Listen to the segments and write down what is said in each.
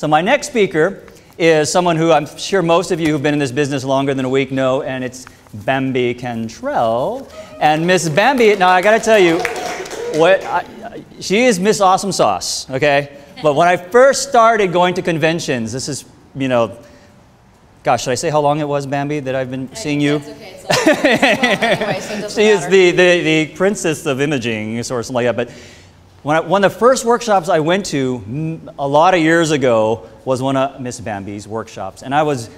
So my next speaker is someone who I'm sure most of you who've been in this business longer than a week know, and it's Bambi Cantrell. And Miss Bambi, now I gotta tell you, she is Miss Awesome Sauce, okay? But when I first started going to conventions, this is, you know, gosh, should I say how long it was, Bambi, that I've been seeing you? That's okay. It's all well, anyway, so it doesn't she matter. is the princess of imaging, or something like that. But one of the first workshops I went to a lot of years ago was one of Miss Bambi's workshops. And I was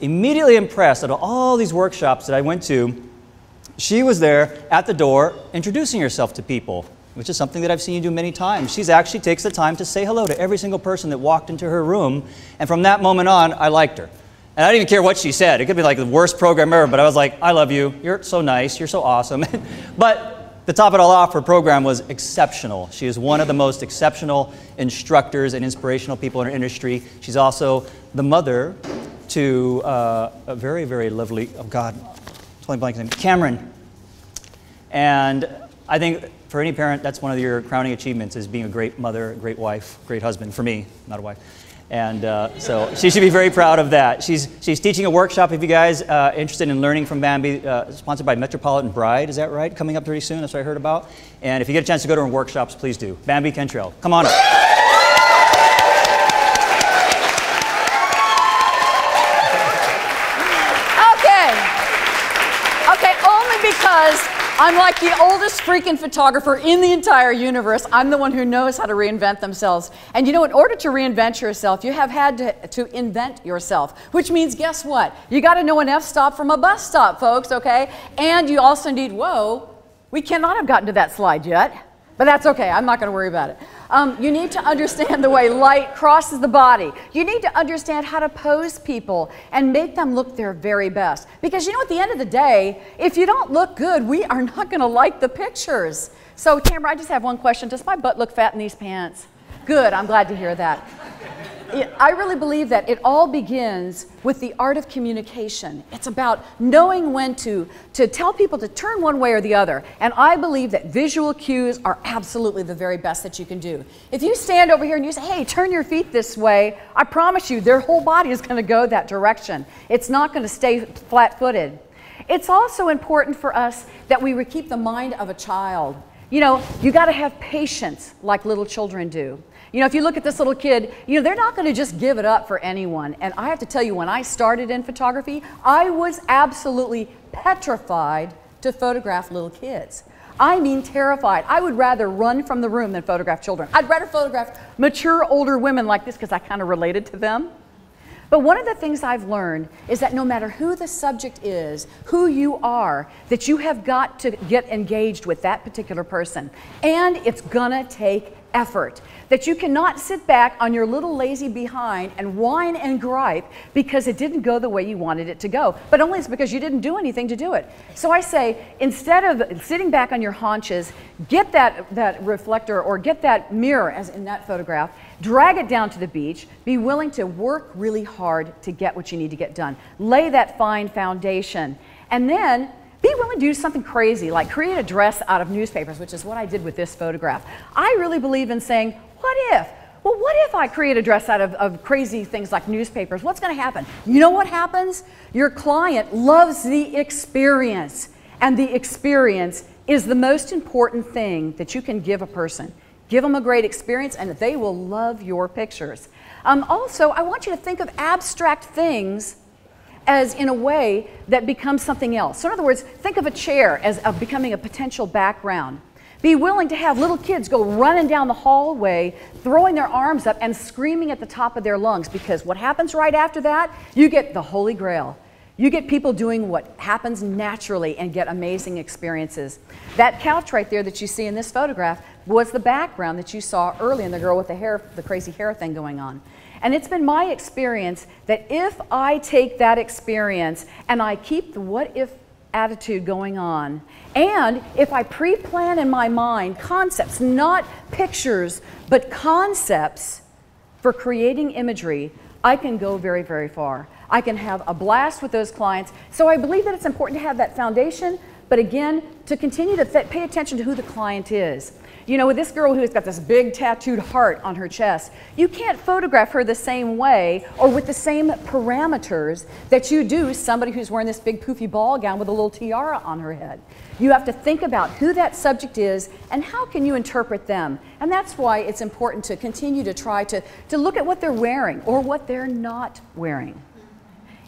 immediately impressed at all these workshops that I went to. She was there at the door introducing herself to people, which is something that I've seen you do many times. She actually takes the time to say hello to every single person that walked into her room. And from that moment on, I liked her. And I didn't even care what she said. It could be like the worst program ever, but I was like, I love you. You're so nice. You're so awesome. But to top it all off, her program was exceptional. She is one of the most exceptional instructors and inspirational people in her industry. She's also the mother to a very, very lovely, oh God, totally blank name, Cameron. And I think for any parent, that's one of your crowning achievements, is being a great mother, a great wife, great husband, for me, not a wife. And so she should be very proud of that. She's teaching a workshop, if you guys interested in learning from Bambi, sponsored by Metropolitan Bride, is that right? Coming up pretty soon, that's what I heard about. And if you get a chance to go to her workshops, please do. Bambi Cantrell, come on up. Okay, only because I'm like the oldest freaking photographer in the entire universe. I'm the one who knows how to reinvent themselves. And you know, in order to reinvent yourself, you have had to invent yourself, which means guess what? You got to know an f-stop from a bus stop, folks, okay? And you also need, whoa, we cannot have gotten to that slide yet. But that's okay, I'm not going to worry about it. You need to understand the way light crosses the body. You need to understand how to pose people and make them look their very best. Because you know, at the end of the day, if you don't look good, we are not going to like the pictures. So Tamara, I just have one question. Does my butt look fat in these pants? Good, I'm glad to hear that. I really believe that it all begins with the art of communication. It's about knowing when to tell people to turn one way or the other. And I believe that visual cues are absolutely the very best that you can do. If you stand over here and you say, hey, turn your feet this way, I promise you their whole body is going to go that direction. It's not going to stay flat-footed. It's also important for us that we keep the mind of a child. You know, you got to have patience like little children do. You know, if you look at this little kid, you know, they're not going to just give it up for anyone. And I have to tell you, when I started in photography, I was absolutely petrified to photograph little kids. I mean terrified. I would rather run from the room than photograph children. I'd rather photograph mature older women like this because I kind of related to them. But one of the things I've learned is that no matter who the subject is, who you are, that you have got to get engaged with that particular person. And it's gonna take effort. That you cannot sit back on your little lazy behind and whine and gripe because it didn't go the way you wanted it to go. But only it's because you didn't do anything to do it. So I say, instead of sitting back on your haunches, get that reflector or get that mirror, as in that photograph, drag it down to the beach, be willing to work really hard to get what you need to get done. Lay that fine foundation. And then be willing to do something crazy, like create a dress out of newspapers, which is what I did with this photograph. I really believe in saying, what if? Well, what if I create a dress out of crazy things like newspapers? What's going to happen? You know what happens? Your client loves the experience. And the experience is the most important thing that you can give a person. Give them a great experience and they will love your pictures. Also, I want you to think of abstract things as in a way that becomes something else. So in other words, think of a chair as becoming a potential background. Be willing to have little kids go running down the hallway, throwing their arms up and screaming at the top of their lungs, because what happens right after that, you get the Holy Grail. You get people doing what happens naturally and get amazing experiences. That couch right there that you see in this photograph was the background that you saw early in the girl with the hair, the crazy hair thing going on. And it's been my experience that if I take that experience and I keep the what if attitude going on, and if I pre-plan in my mind concepts, not pictures, but concepts for creating imagery, I can go very, very far. I can have a blast with those clients. So I believe that it's important to have that foundation, but again, to continue to pay attention to who the client is. You know, with this girl who's got this big tattooed heart on her chest, you can't photograph her the same way or with the same parameters that you do somebody who's wearing this big poofy ball gown with a little tiara on her head. You have to think about who that subject is and how can you interpret them. And that's why it's important to continue to try to look at what they're wearing or what they're not wearing.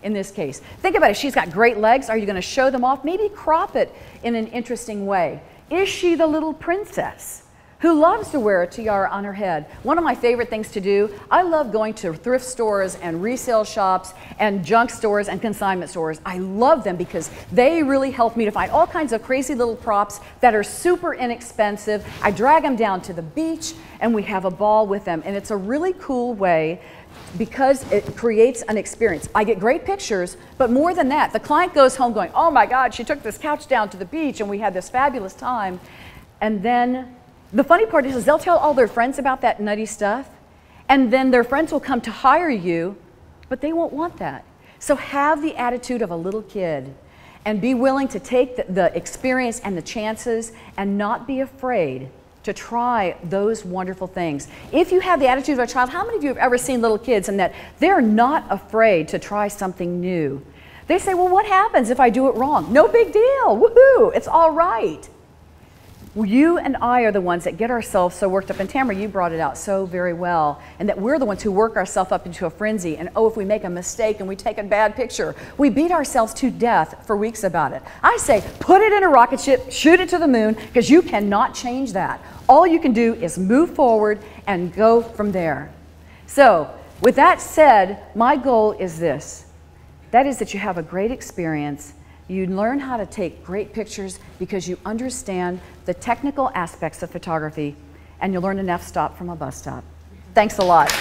In this case, think about it. She's got great legs. Are you going to show them off? Maybe crop it in an interesting way. Is she the little princess who loves to wear a tiara on her head? One of my favorite things to do, I love going to thrift stores and resale shops and junk stores and consignment stores. I love them because they really help me to find all kinds of crazy little props that are super inexpensive. I drag them down to the beach and we have a ball with them. And it's a really cool way because it creates an experience. I get great pictures, but more than that, the client goes home going, oh my God, she took this couch down to the beach and we had this fabulous time. And then the funny part is they'll tell all their friends about that nutty stuff, and then their friends will come to hire you, but they won't want that. So have the attitude of a little kid and be willing to take the experience and the chances and not be afraid to try those wonderful things. If you have the attitude of a child, how many of you have ever seen little kids and that they're not afraid to try something new? They say, well, what happens if I do it wrong? No big deal, woohoo, it's all right. You and I are the ones that get ourselves so worked up, and Tamara, you brought it out so very well, and that we're the ones who work ourselves up into a frenzy, and oh, if we make a mistake and we take a bad picture, we beat ourselves to death for weeks about it. I say, put it in a rocket ship, shoot it to the moon, because you cannot change that. All you can do is move forward and go from there. So, with that said, my goal is this. That is that you have a great experience. You learn how to take great pictures because you understand the technical aspects of photography, and you learn an f-stop from a bus stop. Thanks a lot.